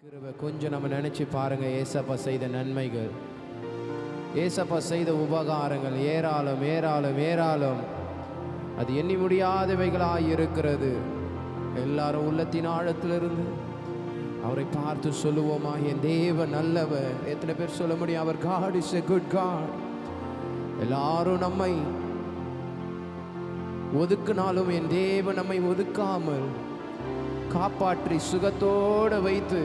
கிருபை கொஞ்சம் நம்ம நினைச்சு பாருங்க. ஏசப்பா செய்த நன்மைகள், ஏசப்பா செய்த உபகாரங்கள் ஏராளம் ஏராளம் ஏராளம். அது எண்ணி முடியாதவைகளாய் இருக்கிறது. எல்லாரும் உள்ளத்தின் ஆழத்திலிருந்து அவரை பார்த்து சொல்லுவோமா, என் தேவன் நல்லவர். எத்தனை பேர் சொல்ல முடியும், அவர் God is a good God. எல்லாரும் நம்மை ஒதுக்குனாலும் என் தேவன் நம்மை ஒதுக்காமல் காப்பாற்றி சுகத்தோடு வைத்து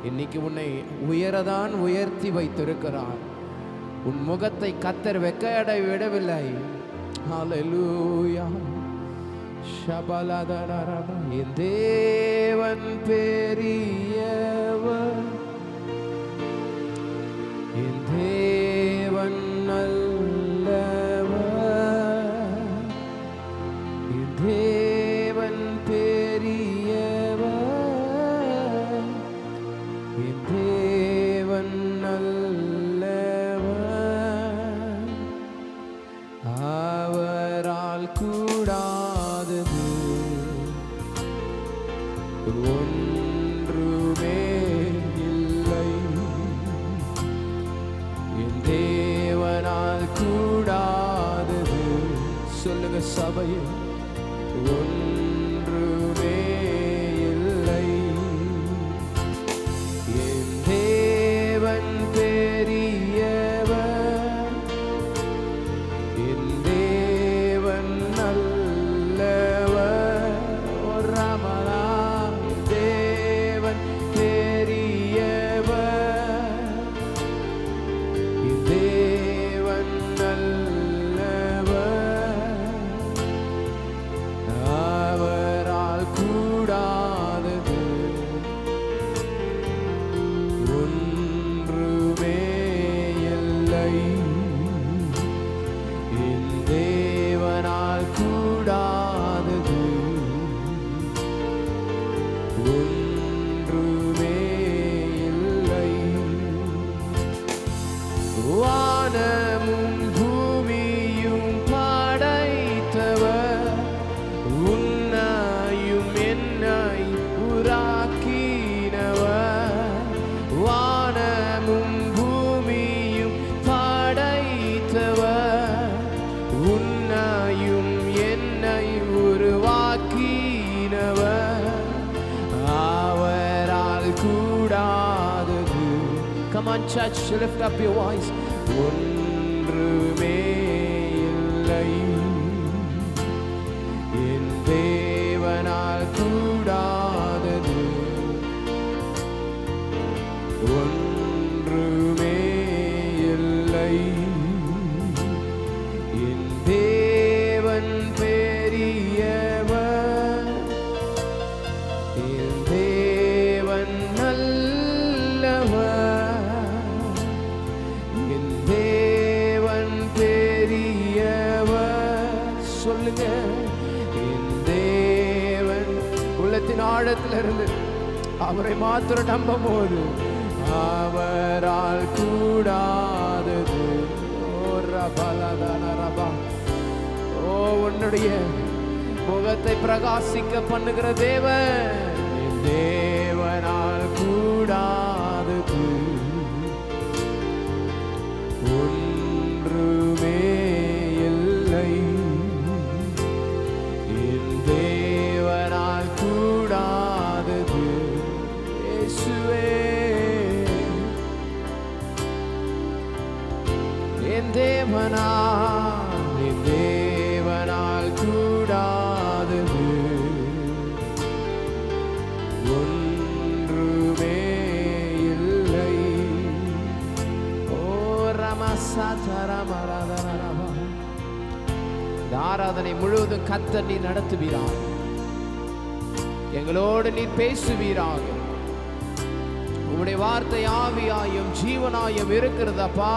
இன்னைக்கு உன்னை உயரதான் உயர்த்தி வைத்திருக்கிறார். உன் முகத்தை கத்தர் வெக்கையடை விடவில்லை. ஹல்லேலூயா. ஷபலதரரப. என் தேவன் பெரியவர், என் தேவன் நல்லவர், என் தேவன் பெரியவர், என் தேவன் நல்லவர். அவரால் கூடாதது ஒன்றுமே இல்லை. என் தேவனால் கூடாதது, சொல்லுங்க சபையில், ஒன்றுமே இல்லை. என் தேவன் பெரியவர், என் தேவன் நல்லவர். ஓ ரமணா, தேவன் பெரியவர், என் தேவன் நல்லவர். அவரால் கூடாதது ஒன்றுமே இல்லை. என் தேவனால் கூடாதது ஒன்றுமே இல்லை. வானமும் பூமியும் படைத்தவர், உன்னையும் என்னை உராக்கினவர். வானமும் பூமியும் படைத்தவர், உன்னையும் என்னை உருவாக்கினவர். அவரால் கூடாதது, come on church, lift up your voice, ஒன்றுமே இல்லை. என் தேவனால் கூடாதது ஒன்றுமே இல்லை. என் தேவன் பெரியவர், என் தேவன் நல்லவர், என் தேவன் பெரியவர். சொல்லுங்க, என் தேவன். உள்ளத்தின் ஆழத்திலிருந்து அவரை மாத்திரம் நம்பும் போது அவரால் கூடாதது. ஓ ரபலதரபா. ஓ, உன்னுடைய முகத்தை பிரகாசிக்க பண்ணுகிற தேவன், என் தேவனால் கூடாதது ஒன்றுமே இல்லை. என் தேவனால் கூடாதது இயேசுவே. என் தேவனால் கூடாதது ஒன்றுமே இல்லை. ஓ ரமசதரமரதரபா. இந்த ஆராதனை முழுவதும் கர்த்தர் நீ நடத்துவீராக, எங்களோடு நீ பேசுவீராக. உம்முடைய வார்த்தை ஆவியாயும் ஜீவனாயும் இருக்கிறதப்பா.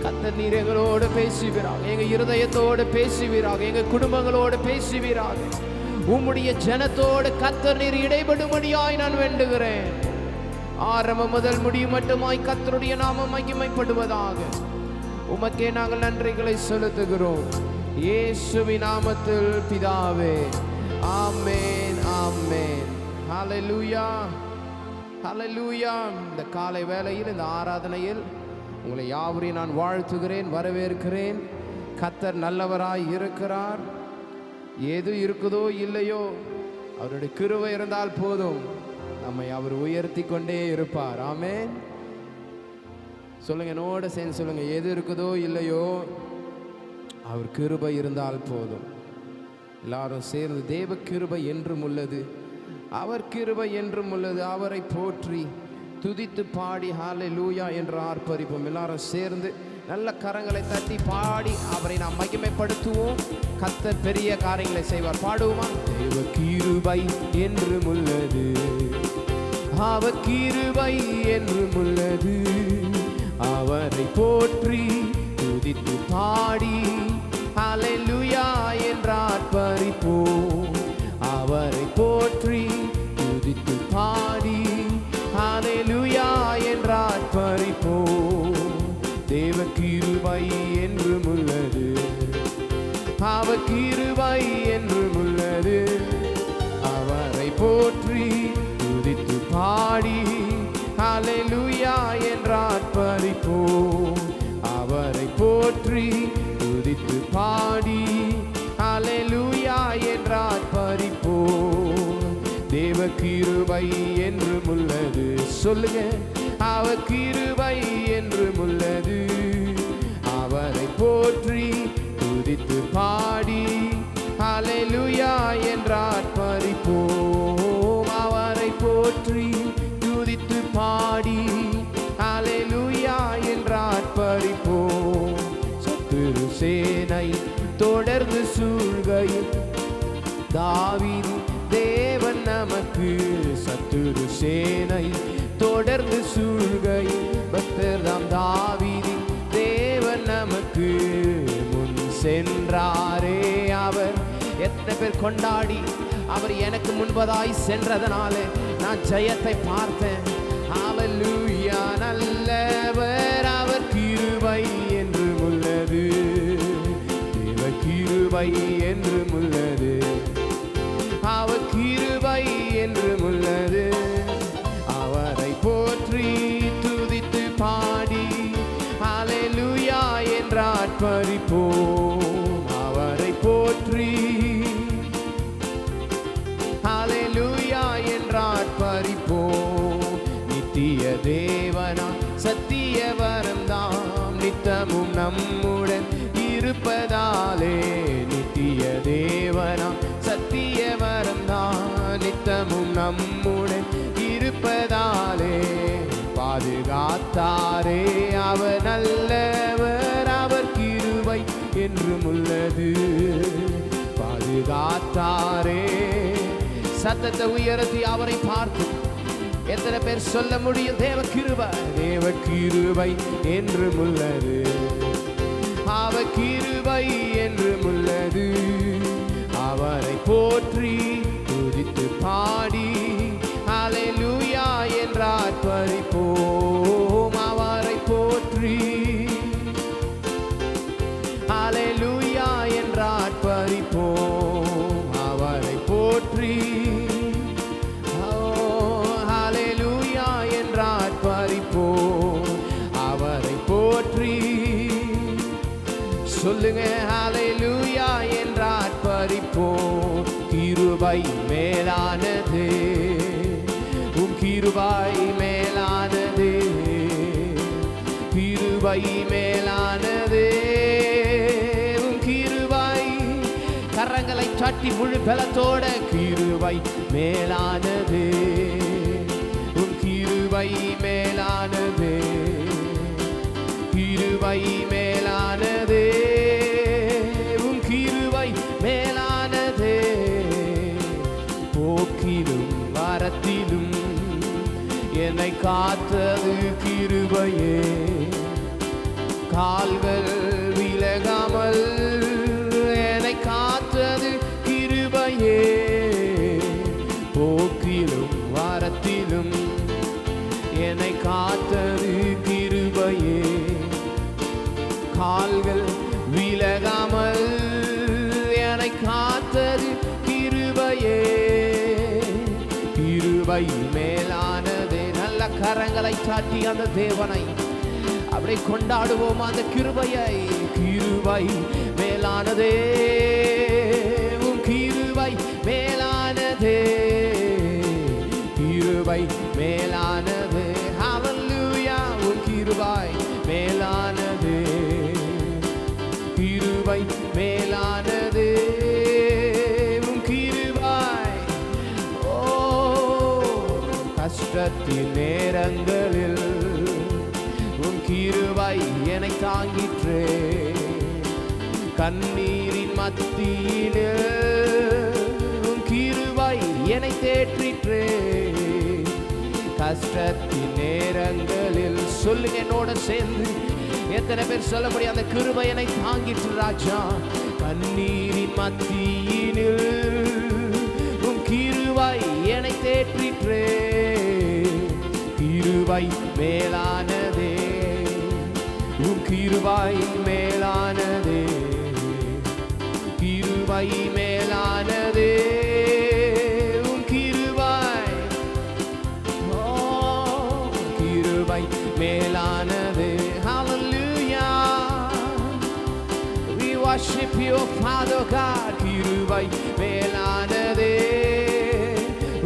கர்த்தர் நீர் எங்களோடு பேசுவீராக, எங்க இருதயத்தோடு பேசுவீராக, எங்க குடும்பங்களோடு பேசுவீராக. உம்முடைய ஜனத்தோடு கர்த்தர் நீர் இடைபடும்படியாய் நான் வேண்டுகிறேன். ஆரம்பம் முதல் முடியும் மட்டுமாய் கர்த்தருடைய நாமம் மகிமைப்படுவதாக. உமக்கே நாங்கள் நன்றிகளை செலுத்துகிறோம், இயேசுவின் நாமத்தில் பிதாவே. ஆமென், ஆமென். ஹல்லேலூயா, ஹல்லேலூயா. இந்த காலை வேளையில், இந்த ஆராதனையில் உங்களை யாவரையும் நான் வாழ்த்துகிறேன், வரவேற்கிறேன். கர்த்தர் நல்லவராய் இருக்கிறார். எது இருக்குதோ இல்லையோ, அவருடைய கிருபை இருந்தால் போதும், நம்மை அவர் உயர்த்தி கொண்டே இருப்பார். ஆமென். சொல்லுங்க, என்னோட சேர்ந்து சொல்லுங்க, எது இருக்குதோ இல்லையோ, அவர் கிருபை இருந்தால் போதும். எல்லாரும் சேர்ந்து, தேவ கிருபை என்றும் உள்ளது, அவர் கிருபை என்றும் உள்ளது, அவரை போற்றி துதித்து பாடி ஹல்லேலூயா என்று ஆர்ப்பரிப்போம். எல்லாரும் சேர்ந்து நல்ல கரங்களை தட்டி பாடி அவரை நாம் மகிமைப்படுத்துவோம். கர்த்தர் பெரிய காரியங்களை செய்வார். பாடுவோமா? தேவ கிருபை என்றும் உள்ளது, அவர் கிருபை என்றும் உள்ளது, அவரை போற்றி துதித்து பாடி ஹல்லேலூயா என்று ஆர்ப்பரிப்போம். அவரை போற்றி துதித்து பாடி ஹல்லேலூயா என்று ஆர்ப்பரிப்போம். தேவ கிருபை என்றும் உள்ளது, அவர் கிருபை என்றும் உள்ளது, அவரை போற்றி துதித்து பாடி ஹல்லேலூயா என்று ஆர்ப்பரிப்போம். அவரை போற்றி துதித்து பாடி ஹல்லேலூயா என்று ஆர்ப்பரிப்போம். தேவ கிருபை என்றும் உள்ளது. சொல்லுங்க, அவர் கிருபை என்றும் உள்ளது, அவரை போற்றி துதித்து பாடி ஹல்லேலூயா என்று ஆர்ப்பரிப்போம். அவரை போற்றி துதித்து பாடி ஹல்லேலூயா என்று ஆர்ப்பரிப்போம். சத்துரு சேனை தொடர்ந்து சூழ்கையில் தாவீது தேவன் நமக்கு, சத்துரு சேனை தொடர்ந்து சூழ்கையில் பக்தர்தாம் தாவீது தேவன் நமக்கு முன் சென்றாரே. அவர் எத்தனை பேர் கொண்டாடி, அவர் எனக்கு முன்பதாய் சென்றதனால நான் ஜெயத்தை பார்த்தேன். ஹல்லேலூயா, நல்லவர், அவர் கிருபை என்றும் உள்ளது, தேவ கிருபை என்றும் உள்ளது, அவர் கிருபை என்றும் உள்ளது, அவரை போற்றி துதித்து பாடி ஹல்லேலூயா என்று ஆர்ப்பரிப்போம். அவரை போற்றி ஹல்லேலூயா என்று ஆர்ப்பரிப்போம். நித்திய தேவனா சத்திய வரந்தாம் நித்தமும் நம்முடன் இருப்பதாலே, நித்திய தேவனா சத்திய வரந்தான் நித்தமும் நம்முடன் இருப்பதாலே, பாதுகாத்தாரே அவர் நல்லவர், அவர் கிருபை என்றும் உள்ளது, பாதுகாத்தாரே. சத்தத்தை உயர்த்தி அவரை பார்த்து எத்தனை பேர் சொல்ல முடியும்? தேவ கிருபை, தேவ கிருபை என்றும் உள்ளது, அவர் கிருபை என்றும் உள்ளது, அவரை போற்றி துதித்து பாடி ஹல்லேலூயா என்று ஆர்ப்பரிப்போம். அவரை போற்றி ஹல்லேலூயா என்று ஆர்ப்பரிப்போம். அவரை போற்றி ஹல்லேலூயா என்று ஆர்ப்பரிப்போம். அவரை போற்றி சொல்லுங்க, ஹல்லேலூயா என்று ஆர்ப்பரிப்போம். கிருபை மேலானது, உம் கிருபை மேலானது, கிருபை மேலானது, உம் கிருபை. கரங்களை தட்டி முழு பலத்தோட, கிருபை மேலானது, உம் கிருபை மேலானது, கிருபை மேலானது, உம் கிருபை மேலானது, போக்கிலும் வரத்திலும் என்னை காத்தது கிருபையே, கால்கள் விலகாமல் என்னை காத்தது கிருபையே, போக்கிலும் வரத்திலும் என்னை காத்தது கிருபையே, கால்கள் விலகாமல் என்னை காத்தது கிருபையே, கிருபை மேலானதே. நல்ல கரங்களை சாட்டி அந்த தேவனை அப்படி கொண்டாடுவோம். அந்த கிருபையை, கிருபை மேலானதே, உன் கிருபை மேலானதே, கிருபை மேலானதே. ஹல்லேலூயா. உன் கிருபை மேலானதே, கிருபை மேலானதே, உன் கிருபை. ஓ, கஷ்டத்தின் நேரங்களில் உன் கிருபை என்னை தாங்கிற்றே. கண்ணீரின் மத்தியிலே உன் கிருபை என்னை தேற்றிற்றே. கஷ்டத்தின் நேரங்களில் சொல்லுங்க என்னோட சேர்ந்து, எத்தனை பேர் சொல்ல முடியும்? அந்த கிருபை என்னை தாங்கிற்று ராஜா. கண்ணீரின் மத்தியினில் உன் கிருபை என்னை தேற்றிற்றே. கிருபை மேலானதே, உன் கிருபை மேலானதே, கிருபை மேலானதே, உன் கிருபை. ஓ, கிருபை மேலானதே. Hallelujah. We worship you, Father God. கிருபை மேலானதே,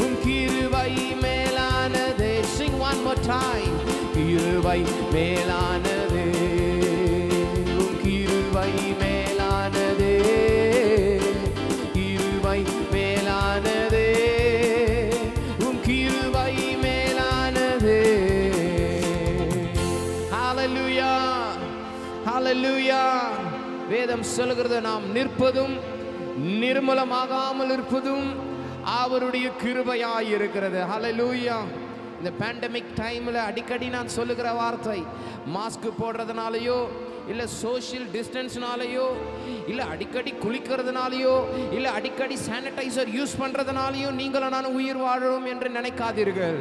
உன் கிருபை மேலானதே. Sing one more time. கிருபை மேலானதே, உன் கிருபை மேலானதே, கிருபை மேலானதே, உன் கிருபை மேலானதே. ஹல்லேலூயா, ஹல்லேலூயா. வேதம் சொல்கிறது, நாம் நிற்பதும் நிர்மூலமாகாமல் இருப்பதும் அவருடைய கிருபையாய் இருக்கிறது. ஹல்லேலூயா. இந்த பேண்டமிக் டைமில் அடிக்கடி நான் சொல்லுகிற வார்த்தை, மாஸ்க் போடுறதுனாலையோ இல்லை சோஷியல் டிஸ்டன்ஸ்னாலேயோ இல்லை அடிக்கடி குளிக்கிறதுனாலையோ இல்லை அடிக்கடி சானிடைசர் யூஸ் பண்ணுறதுனாலையோ நீங்களும் நான் உயிர் வாழும் என்று நினைக்காதீர்கள்.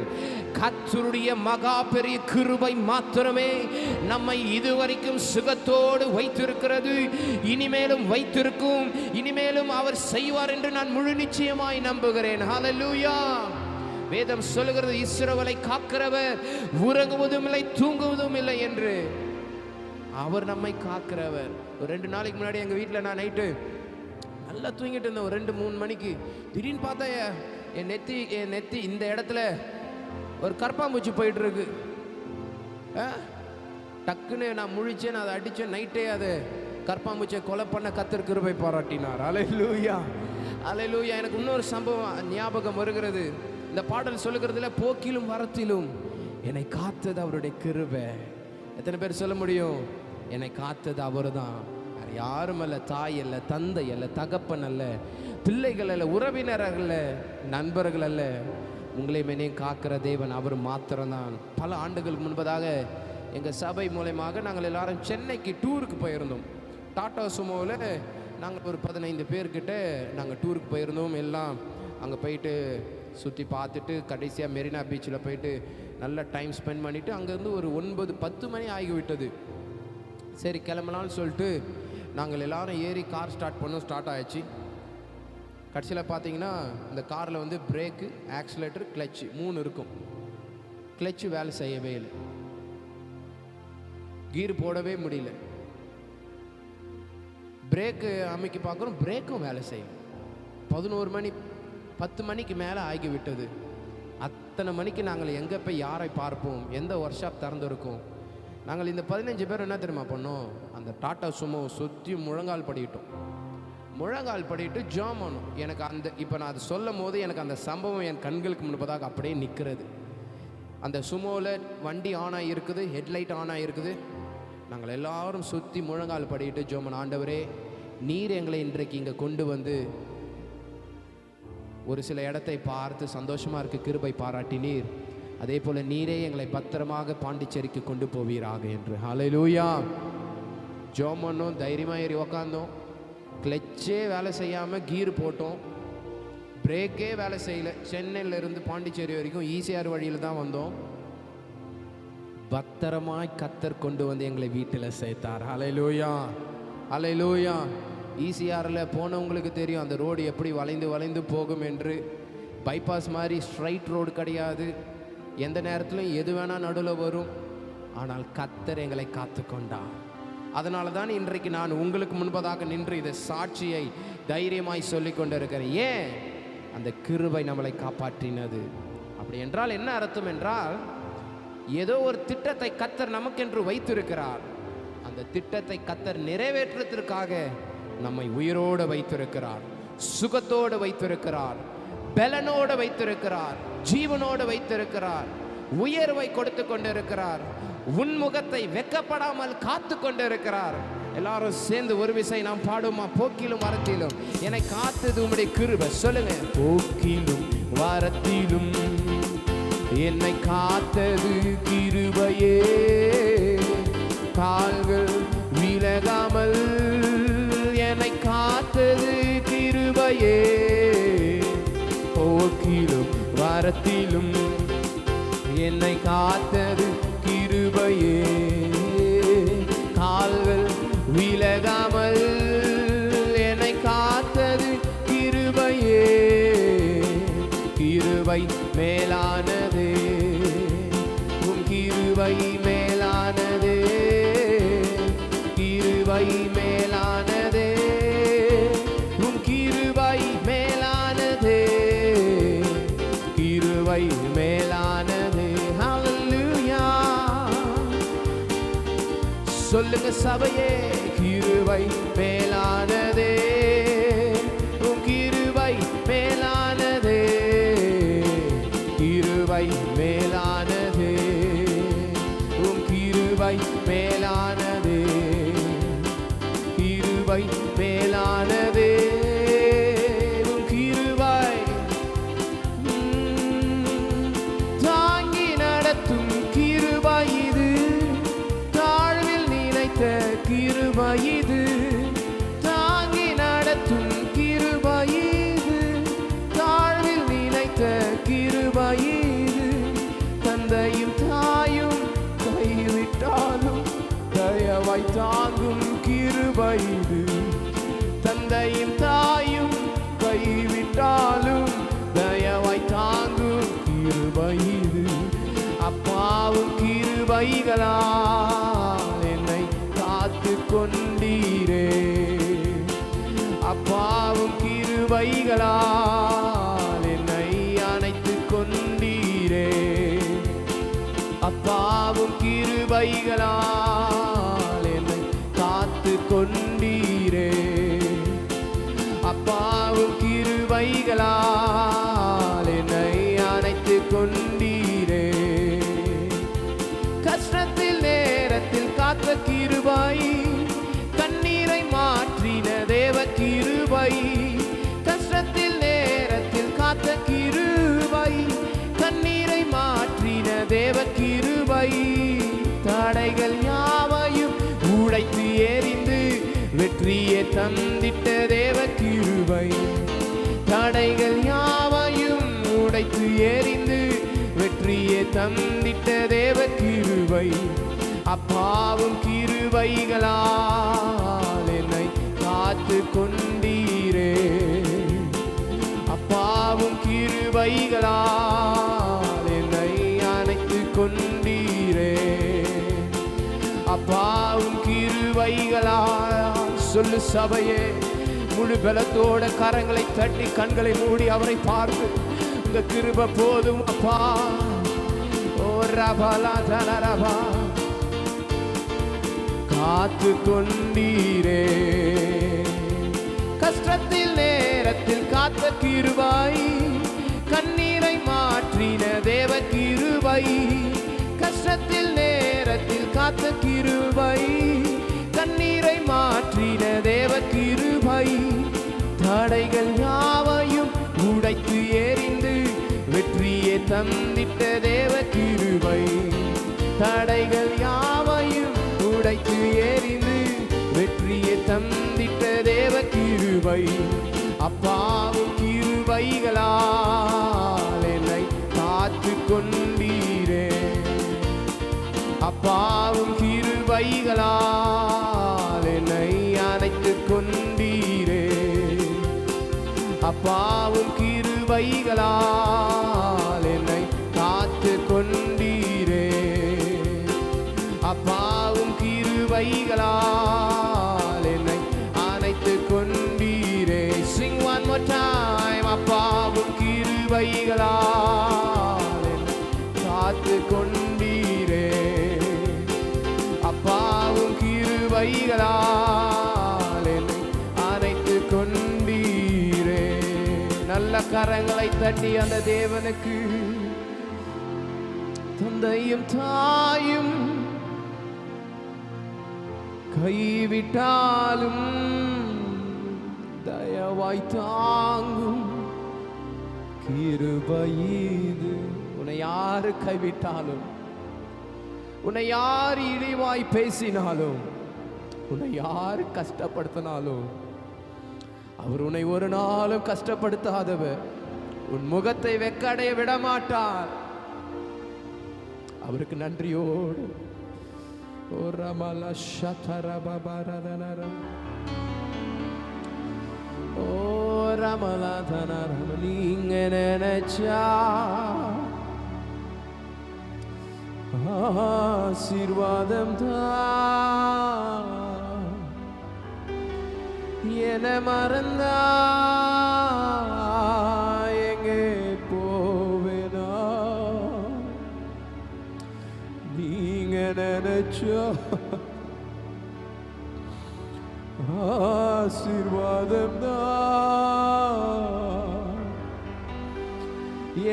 கர்த்தருடைய மகா பெரிய கிருபை மாத்திரமே நம்மை இதுவரைக்கும் சுகத்தோடு வைத்திருக்கிறது, இனிமேலும் வைத்திருக்கும், இனிமேலும் அவர் செய்வார் என்று நான் முழு நிச்சயமாய் நம்புகிறேன். ஹல்லேலூயா. வேதம் சொல்லுகிறது, இஸ்ரவேலை காக்கிறவர் உறங்குவதும் இல்லை தூங்குவதும் இல்லை என்று. அவர் நம்மை காக்கிறவர். ஒரு 2 நாளைக்கு முன்னாடி எங்கள் வீட்டில் நான் நைட்டு நல்லா தூங்கிட்டு இருந்தேன். ஒரு 2-3 மணிக்கு திடீர்னு பார்த்தா என் நெத்தி இந்த இடத்துல ஒரு கற்பாம்பூச்சி போயிட்டு இருக்கு. டக்குன்னு நான் முழிச்சேன், அதை அடித்தேன். நைட்டே அது கற்பாம்பூச்சியை கொலை பண்ண கர்த்தர் கிருபை பாராட்டினார். அல்லேலூயா, அல்லேலூயா. எனக்கு இன்னொரு சம்பவம் ஞாபகம் வருகிறது. இந்த பாடல் சொல்லுகிறதுல, போக்கிலும் வரத்திலும் என்னை காத்தது அவருடைய கிருபை. எத்தனை பேர் சொல்ல முடியும்? என்னை காத்தது அவர் தான், வேறு யாரும் அல்ல. தாய் அல்ல, தந்தை அல்ல, தகப்பன் அல்ல, பிள்ளைகள் அல்ல, உறவினர்கள் அல்ல, நண்பர்கள் அல்ல. உங்களை மேனையும் காக்கிற தேவன் அவர் மாத்திரம்தான். பல ஆண்டுகளுக்கு முன்பதாக எங்கள் சபை மூலமாக நாங்கள் எல்லாரும் சென்னைக்கு டூருக்கு போயிருந்தோம். டாடா சுமோவில் நாங்கள் ஒரு 15 பேர்கிட்ட நாங்கள் டூருக்கு போயிருந்தோம். எல்லாம் அங்கே போயிட்டு சுற்றி பார்த்துட்டு கடைசியாக மெரினா பீச்சில் போயிட்டு நல்ல டைம் ஸ்பெண்ட் பண்ணிவிட்டு அங்கேருந்து ஒரு 9-10 மணி ஆகிவிட்டது. சரி கிளம்பலான்னு சொல்லிட்டு நாங்கள் எல்லோரும் ஏறி கார் ஸ்டார்ட் பண்ணோம். ஸ்டார்ட் ஆகிடுச்சு. கடைசியில் பார்த்தீங்கன்னா இந்த காரில் வந்து பிரேக்கு, ஆக்சிலேட்டர், கிளச்சு 3 இருக்கும். கிளச்சு வேலை செய்யவே இல்லை, கீர் போடவே முடியல. பிரேக்கு அமைக்கி பார்க்குறோம், பிரேக்கும் வேலை செய்யல. 11 மணி 10 மணிக்கு மேலே ஆகிவிட்டது. அத்தனை மணிக்கு நாங்கள் எங்கே போய் யாரை பார்ப்போம்? எந்த ஒர்க் ஷாப் திறந்துருக்கோம்? நாங்கள் இந்த 15 பேர் என்ன தெரியுமா பண்ணோம்? அந்த டாட்டா சுமோ சுற்றி முழங்கால் படிக்கிட்டோம். முழங்கால் படிட்டு ஜாம் பண்ணோம். எனக்கு அந்த இப்போ நான் அதை சொல்லும் போது எனக்கு அந்த சம்பவம் என் கண்களுக்கு முன்பதாக அப்படியே நிற்கிறது. அந்த சுமோவில் வண்டி ஆன் ஆகி இருக்குது, ஹெட்லைட் ஆன் ஆகி இருக்குது. நாங்கள் எல்லாரும் சுற்றி முழங்கால் படிட்டு ஜோமன், ஆண்டவரே நீர் எங்களை இன்றைக்கு இங்கே கொண்டு வந்து ஒரு சில இடத்தை பார்த்து சந்தோஷமாக இருக்க கிருபை பாராட்டினீர். அதே போல் நீரே எங்களை பத்திரமாக பாண்டிச்சேரிக்கு கொண்டு போவீராக என்று. ஹல்லேலூயா. ஜோம் பண்ணோம், தைரியமாக ஏறி உக்காந்தோம். கிளச்சே வேலை செய்யாமல் கீர் போட்டோம், பிரேக்கே வேலை செய்யலை. சென்னையிலேருந்து பாண்டிச்சேரி வரைக்கும் ஈசிஆர் வழியில் தான் வந்தோம். பத்திரமாய் கர்த்தர் கொண்டு வந்து எங்களை வீட்டில் சேர்த்தார். ஹல்லேலூயா, ஹல்லேலூயா. ஈசிஆரில் போனவங்களுக்கு தெரியும் அந்த ரோடு எப்படி வளைந்து வளைந்து போகும் என்று. பைபாஸ் மாதிரி ஸ்ட்ரைட் ரோடு கிடையாது. எந்த நேரத்திலும் எது வேணால் நடுவில் வரும். ஆனால் கர்த்தர் எங்களை காத்து கொண்டார். அதனால தான் இன்றைக்கு நான் உங்களுக்கு முன்பதாக நின்று இதை சாட்சியை தைரியமாய் சொல்லி கொண்டிருக்கிறேன். ஏன்? அந்த கிருபை நம்மளை காப்பாற்றினது. அப்படி என்றால் என்ன அர்த்தம் என்றால், ஏதோ ஒரு திட்டத்தை கர்த்தர் நமக்கென்று வைத்திருக்கிறார். அந்த திட்டத்தை கர்த்தர் நிறைவேற்றத்திற்காக நம்மை உயிரோடு வைத்திருக்கிறார், சுகத்தோடு வைத்திருக்கிறார், பலனோடு வைத்திருக்கிறார், ஜீவனோடு வைத்திருக்கிறார், உயர்வை கொடுத்து கொண்டிருக்கிறார், உன்முகத்தை வெக்கப்படாமல் காத்து கொண்டிருக்கிறார். எல்லாரும் சேர்ந்து ஒரு விசை நாம் பாடுமா? போக்கிலும் வரத்திலும் என்னை காத்தது உம்முடைய கிருபை. சொல்லுங்க. போக்கிலும் வரத்திலும் என்னை காத்தது கிருபையே, கால்கள் விலகாமல் என்னை காத்தது கிருபையே. போக்கிலும் வரத்திலும் என்னை காத்தது கிருபையே, கால்கள் விலகாமல் என்னை காத்தது கிருபையே. கிருபை மேலானதே, உம் கிருபை மேலானதே, கிருபை மேலானதே, உம் கிருபை மேலானதே, கிருபை மேலானதே. ஹல்லேலூயா. சொல்லுங்க சபையே. கிருபை மேலானதே, உம் கிருபை மேலானதே, கிருபை மேலானதே, உம் கிருபை மேலானதே, கிருபை மேலானதே, உம் கிருபை தாங்கி நடத்தும் கிருபை இது, தாழ்வில் நினைத்த கிருபை இது, தாங்கி நடத்தும் கிருபை இது, தாழ்வில் நினைத்த கிருபை இது. தந்தையும் தாயும் கைவிட்டாலும் தயவாய் தாங்கும் கிருபை இது, தந்தையும் தாயும் கைவிட்டாலும் தயவாய் தாங்கும் கிருபை இது. அப்பாவும் கிருபைகளால் என்னை காத்து கொண்டீரே, அப்பாவும் கிருபைகளால் என்னை அணைத்து கொண்டீரே, அப்பாவும் கிருபைகளால் என்னை காத்து கொண்டீரே, அப்பாவும் கிருபைகளால் என்னை அணைத்து கொண்டீரே. கஷ்டத்தில் நேரத்தில் காத்த கிருபை, கண்ணீரை மாற்றின தேவ கிருபை. கஷ்டத்தில் நேரத்தில் காத்த கிருபை, கண்ணீரை மாற்றின தேவ கிருபை. தடைகள் யாவையும் உடைத்து எறிந்து வெற்றியை தந்திட்ட தேவ கிருபை. தடைகள் யாவையும் உடைத்து எறிந்து வெற்றியை தந்திட்ட தேவ கிருபை. அப்பாவும் கிருபைகளால் என்னை காத்து கொண்டீரே, அப்பாவும் கிருபைகளால் என்னை அணைத்து கொண்டீரே, அப்பாவும் கிருபைகளால். சொல்லு சபையே. முழு பலத்தோட கரங்களை தட்டி கண்களை மூடி அவரை பார்த்து, உங்க கிருபை போதும் அப்பா. ஓ ரபலா தனரபா. காத்து கொண்டீரே, கஷ்டத்தில் நேரத்தில் காத்த கிருபை, கண்ணீரை மாற்றின தேவ கிருபை. கஷ்டத்தில் நேரத்தில் காத்த கிருபை, கண்ணீரை மாற்றின தேவ கிருபை. தடைகள் யாவையும் உடைத்து எறிந்து வெற்றியை தந்திட்ட தேவ கிருபை. தடைகள் யாவையும் உடைத்து எறிந்து வெற்றியை தந்திட்ட தேவ கிருபை. அப்பாவும் கிருபைகளால் என்னை காத்து கொண்டீரே, அப்பாவும் கிருபைகளால் என்னை அணைத்து கொண்டீரே, அப்பாவும் கிருபை கிருபைகளால் என்னை காத்து கொண்டீரே. அப்பாவும் கிருபைகளால் என்னை அணைத்து கொண்டீரே. Sing one more time. அப்பாவும் கிருபைகளால் என்னை காத்து கொண்டீரே. அப்பாவும் கிருபைகளால் என்னை அணைத்து கொண்டீரே. நல்ல கரங்களை தட்டி அந்த தேவனுக்கு தந்தையும் தாயும் கைவிட்டாலும் தயவாய் தாங்கும் கிருபை இது. உன்னை யாரு கைவிட்டாலும், உன்னை யார் இழிவாய் பேசினாலும், உன்னை யார் கஷ்டப்படுத்தினாலும், அவர் உன்னை ஒரு நாளும் கஷ்டப்படுத்தாதவர். உன் முகத்தை வெக்கடைய விட மாட்டார். அவருக்கு நன்றியோடு ஓ ரமல ஷதரபபரதனர ஓ ரமலதனர நீங்க நினைச்சா ஆசீர்வாதம் தான். என மறந்தா எங்கே போவேனா? நீங்க நினைச்சா ஆசீர்வாதம் தான்.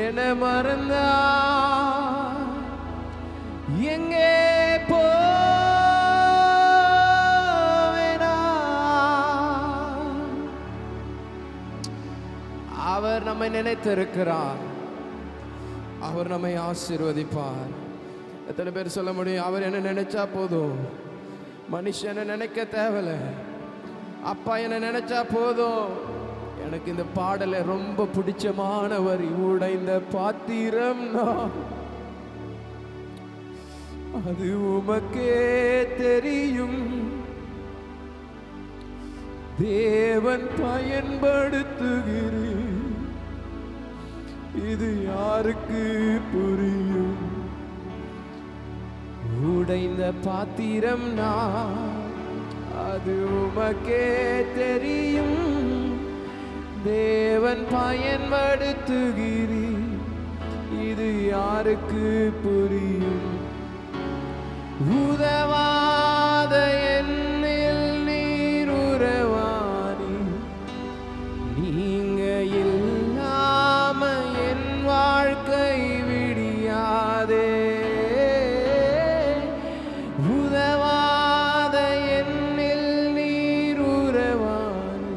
என மறந்தா எங்கே போவேனா? அவர் நம்மை நினைத்திருக்கிறார். அவர் நம்மை ஆசீர்வதிப்பார். எத்தனை பேர் சொல்ல முடியும், அவர் என்ன நினைச்சா போதும், மனுஷனை நினைக்க தேவையில்ல, அப்பா என்ன நினைச்சா போதும். எனக்கு இந்த பாடலை ரொம்ப பிடிச்சமான வரி, உடைந்த பாத்திரம் நான், அது உமக்கே தெரியும், தேவன் பயன்படுத்துகிறேன், இது யாருக்கு புரியும்? உடைந்த பாத்திரம் நான், அது உமக்கே தெரியும், தேவன் பயன்படுத்துகிறேன், இது யாருக்கு புரியும்? உதவாத என்னில் நீர் உறவானி, நீங்க இல்லாம என் வாழ்க்கை விடியாதே. உதவாத என்னில் நீர் உறவானி,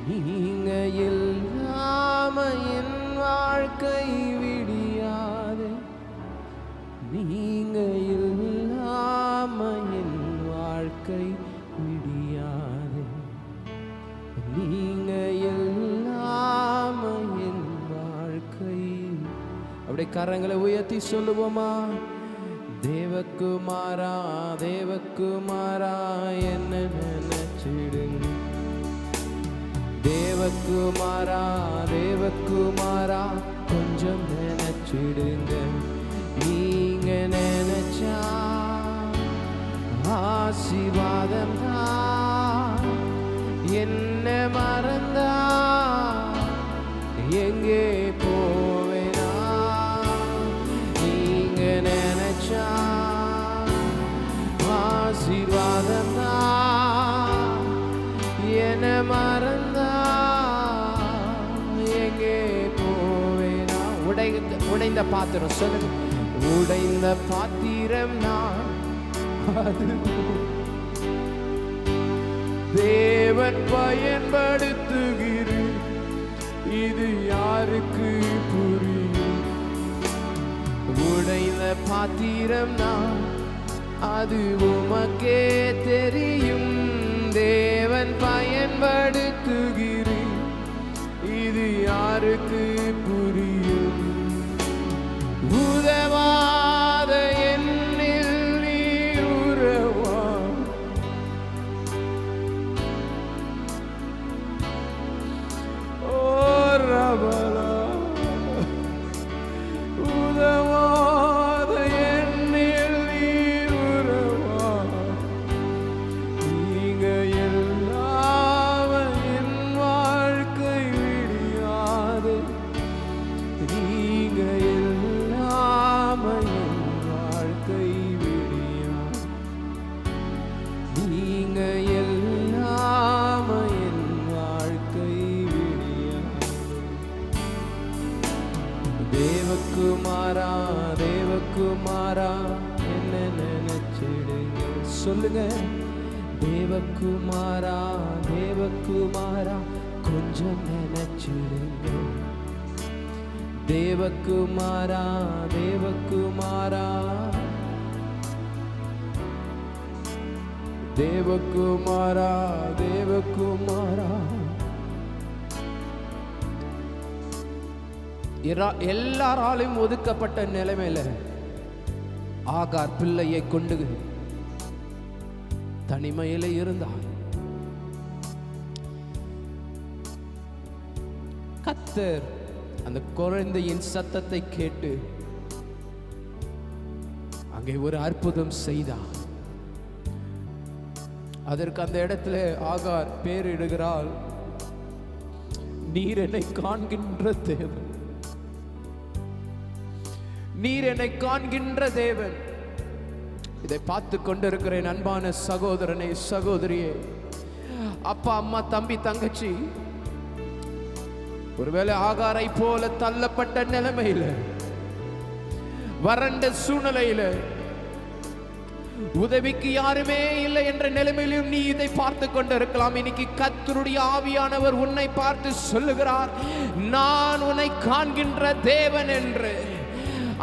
நீங்க இல்லாம என் வாழ்க்கை விடியாதே. நீங்க இல்லாம என் வாழ்க்கை விடியாதே. நீங்க இல்லாம என் வாழ்க்கை. அப்படியே கரங்களை உயர்த்தி சொல்லுவோமா? தேவகுமாரா தேவகுமாரா என்ன நினைச்சிடுங்க. தேவகுமாரா தேவகுமாரா கொஞ்சம் நினைச்சிடுங்க. நீங்க நினைச்சா ஆசீர்வாதம் தான். என்ன மறந்தா எங்கே போவேனா? நீங்க நினைச்சா ஆசீர்வாதம் தான். என்ன மறந்தா எங்கே போவேனா? உடைந்த பாத்திரம் சொல்லுங்க. உடைந்த பாத்திரம் நான், அது தேவன் பயன்படுத்துகிறேன், இது யாருக்கு புரியும்? உடைந்த பாத்திரம் நான், அது உமக்கே தெரியும், தேவன் பயன்படுத்துகிறேன், இது யாருக்கு புரியும்? உதவாத என்னில் நீர் உறவா, ஓ ரபா தேவகுமாரா தேவகுமாரா என்ன நினைச்சிடுங்க, சொல்லுங்க. தேவகுமாரா தேவகுமாரா கொஞ்சம் நினைச்சிடுங்க. தேவகுமாரா தேவகுமாரா தேவகுமாரா தேவகுமாரா. எல்லாராலும் ஒதுக்கப்பட்ட நிலைமையில ஆகார் பிள்ளையை கொண்டு தனிமையில இருந்தார். கர்த்தர் அந்த குழந்தையின் சத்தத்தை கேட்டு அங்கே ஒரு அற்புதம் செய்தார். அதற்கு அந்த இடத்துல ஆகார் பேரிடுகிறாள், நீர் என்னை காண்கின்ற தேவன், நீர் என்னை காண்கின்ற தேவன். இதை பார்த்து கொண்டிருக்கிறேன் அன்பான சகோதரனே சகோதரியே, அப்பா அம்மா தம்பி தங்கச்சி, ஒருவேளை ஆகாரை போல தள்ளப்பட்ட நிலைமையில, வறண்ட சூழ்நிலையில, உதவிக்கு யாருமே இல்லை என்ற நிலைமையிலும் நீ இதை பார்த்து கொண்டிருக்கலாம். இன்னைக்கு கர்த்தருடைய ஆவியானவர் உன்னை பார்த்து சொல்லுகிறார், நான் உன்னை காண்கின்ற தேவன் என்று.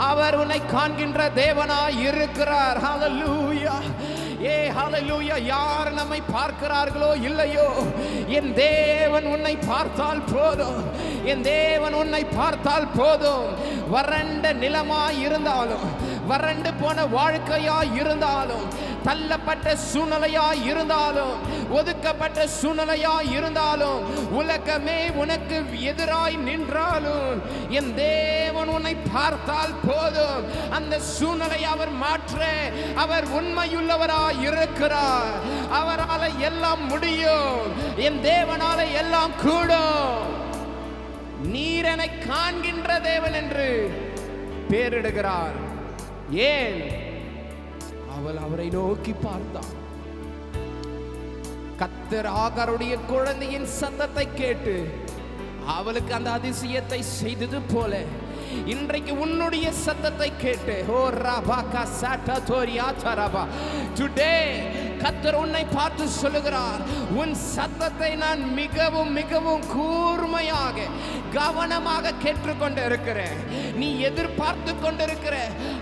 அவர் உன்னை காண்கின்ற தேவனாய் இருக்கிறார். ஹல்லேலூயா, ஏ ஹல்லேலூயா. யார் நம்மை பார்க்கிறார்களோ இல்லையோ, என் தேவன் உன்னை பார்த்தால் போதும், என் தேவன் உன்னை பார்த்தால் போதும். வறண்ட நிலமாய் இருந்தாலும், வறண்டு போன வாழ்க்கையாய் இருந்தாலும், தள்ளப்பட்ட சூழ்நிலையாய் இருந்தாலும், ஒதுக்கப்பட்ட சூழ்நிலையாய் இருந்தாலும், உலகமே உனக்கு எதிராய் நின்றாலும், என் தேவன் உன்னை பார்த்தால் போதும். அந்த சூழ்நிலை அவர் மாற்ற அவர் உண்மையுள்ளவராய் இருக்கிறார். அவரால் எல்லாம் முடியும், என் தேவனால எல்லாம் கூடும். நீர் என்னை காண்கின்ற தேவன் என்று பேரிடுகிறார். ஏன்? அவள் அவரை நோக்கி பார்த்தாள். கர்த்தர் ஆகாருடைய குழந்தையின் சத்தத்தை கேட்டு அவளுக்கு அந்த அதிசயத்தை செய்தது போல, இன்றைக்கு உன்னுடைய சத்தத்தை கேட்டு, ஓ ராபாகா சாட்டா தோரியா தரபா, டுடே கர்த்தர் உன்னை பார்த்து சொல்லுகிறார், உன் சத்தத்தை நான் மிகவும் மிகவும் கூர்மையாக கவனமாக கேட்டுக்கொண்டு இருக்கிறேன். நீ எதிர்பார்த்து கொண்டிருக்கிற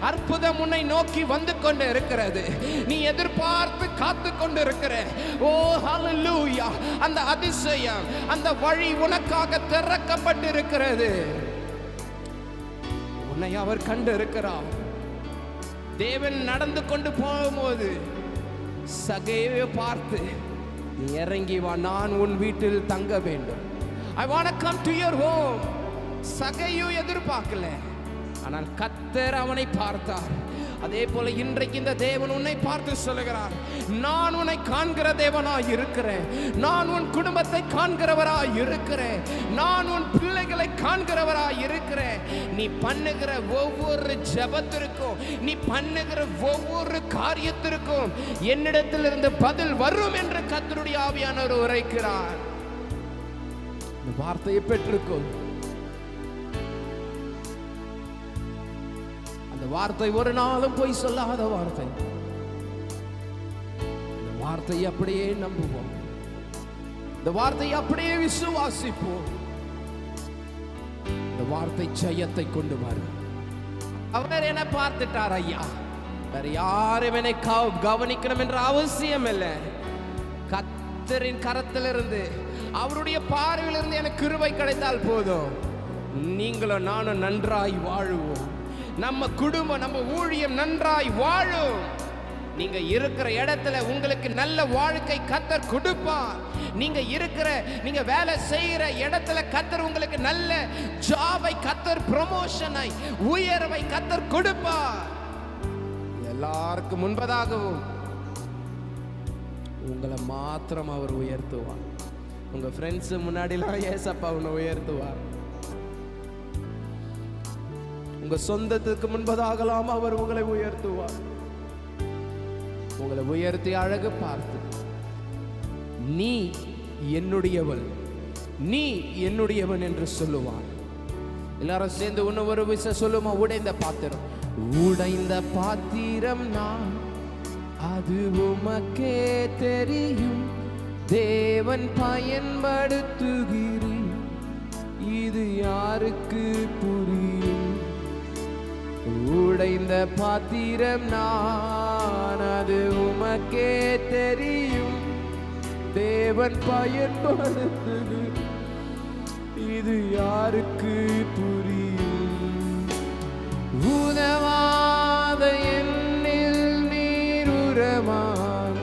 அற்புதம் உன்னை நோக்கி வந்து கொண்டு இருக்கிறது. நீ எதிர்பார்த்து காத்து கொண்டு இருக்கிற, ஓ ஹல்லேலூயா, அந்த அதிசயம், அந்த வழி உனக்காக திறக்கப்பட்டு இருக்கிறது. உன்னை அவர் கண்டு இருக்கிறார். தேவன் நடந்து கொண்டு போகும்போது சகேயை பார்த்து, நீ இறங்கி வா, நான் உன் வீட்டில் தங்க வேண்டும். I want to come to your home. சகையோ எதிர்பார்க்கல, ஆனால் கர்த்தர் அவனை பார்த்தார். அதே போல இன்றைக்கு இந்த தேவன் உன்னை பார்த்து சொல்லுகிறார், நான் உன்னை காண்கிற தேவனாய் இருக்கிறேன், நான் உன் குடும்பத்தை காண்கிறவராய் இருக்கிறேன், நான் உன் பிள்ளைகளை காண்கிறவராய் இருக்கிறேன். நீ பண்ணுகிற ஒவ்வொரு ஜெபத்திற்கும், நீ பண்ணுகிற ஒவ்வொரு காரியத்திற்கும் என்னிடத்திலிருந்து பதில் வரும் என்று கர்த்தருடைய ஆவியானவர் உரைக்கிறார். இந்த வார்த்தையை பெற்றுக்கொள். அந்த வார்த்தை ஒரு நாளும் போய் சொல்லாத வார்த்தை. இந்த வார்த்தையை அப்படியே நம்புவோம், இந்த வார்த்தையை அப்படியே விசுவாசிப்போம். இந்த வார்த்தை ஜெயத்தை கொண்டு வரும். அவர் என்ன பார்த்துட்டார் ஐயா, வேற யாரும் என்னை கவனிக்கணும் என்ற அவசியம் இல்லை. கர்த்தரின் கரத்திலிருந்து, அவருடைய பார்வையிலிருந்து எனக்கு கிருபை கிடைத்தால் போதும். நீங்களும் நானும் நன்றாய் வாழுவோம், நம்ம குடும்பம், நம்ம ஊழியம் நன்றாய் வாழும். நீங்க இருக்கிற இடத்துல உங்களுக்கு நல்ல வாழ்க்கை கர்த்தர் கொடுப்பார். நீங்க வேலை செய்யற இடத்துல கர்த்தர் உங்களுக்கு நல்ல ஜாபை, கர்த்தர் ப்ரமோஷனை, உயர்வை கர்த்தர் கொடுப்பார். எல்லாருக்கும் முன்பதாகவும் உங்களை மாத்திரம் அவர் உயர்த்துவார். உங்க ஃப்ரெண்ட்ஸ் முன்னாடிலாம் ஏசப்பா உன்னை உயர்த்துவார். உங்க சொந்தத்துக்கு முன்பதாகலாம் அவர் உங்களை உயர்த்துவார். உங்களை உயர்த்தி அழகு பார்த்து, நீ என்னுடையவள், நீ என்னுடையவன் என்று சொல்லுவார். எல்லாரும் சேர்ந்து இன்னும் ஒரு விஷயம் சொல்லுமா? உடைந்த பாத்திரம். உடைந்த பாத்திரம் நான், அது உமக்கே தெரியும். தேவன் பயன்படுத்துகிறீர், இது யாருக்கு புரியும்? உடைந்த பாத்திரம் நான், அது உமக்கே தெரியும். தேவன் பயன்படுத்துகிறீர், இது யாருக்கு புரியும்? உதவாத என்னில் நீர் உரமான்,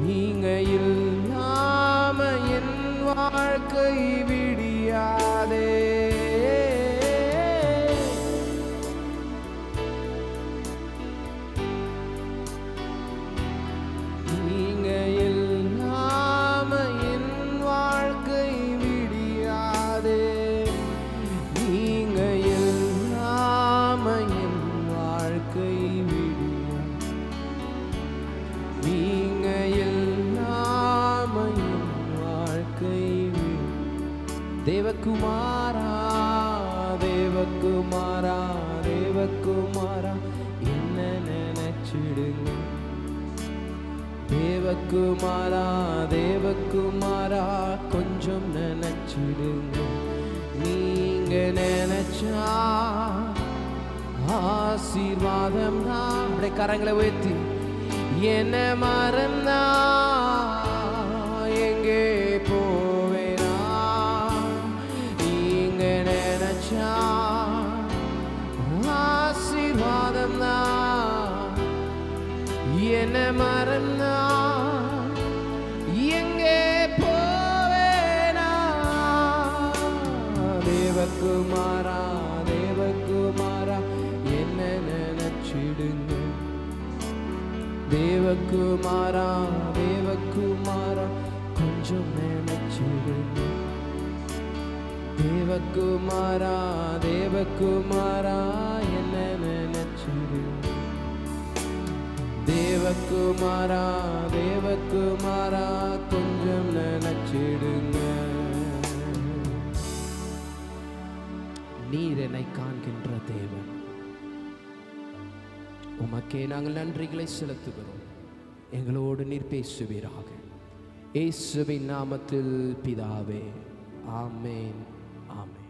நீங்க இல்லாம என் வாழ்க்கை விடியாதே. நீங்க இல்லாம என் வாழ்க்கை விடியாதே. நீங்க இல்லாம என் வாழ்க்கை விடியாதே. நீங்க இல்லாம என் வாழ்க்கை தேவகுமாரா, தேவகுமாரா, தேவகுமாரா, என்ன நினைச்சிடுங்க. தேவகுமாரா, தேவகுமாரா, கொஞ்சம் நினைச்சிடுங்க. நீங்க நினைச்சா ஆசீர்வாதம் தான். அப்படியே கரங்களை உயர்த்தி, என்ன மறந்தா எங்கே போவேனா? நீங்க நினைச்சா ஆசீர்வாதம் தான். என்ன மறந்தா எங்கே போவேனா? தேவகுமாரா, தேவகுமாரா, என்ன நினைச்சிடுங்க. தேவகுமாரா, தேவகுமாரா, கொஞ்சம் நினைச்சிடுங்க. தேவகுமாரா, தேவகுமாரா, என்ன நினைச்சிடுங்க. தேவகுமாரா, தேவகுமாரா, கொஞ்சம் நினைச்சிடுங்க. நீர் என்னை காண்கின்ற தேவன், உமக்கே நாங்கள் நன்றிகளை செலுத்துகிறோம். எங்களோடு நீர் பேசுவீராக. இயேசுவின் நாமத்தில் பிதாவே, ஆமென், ஆமென்.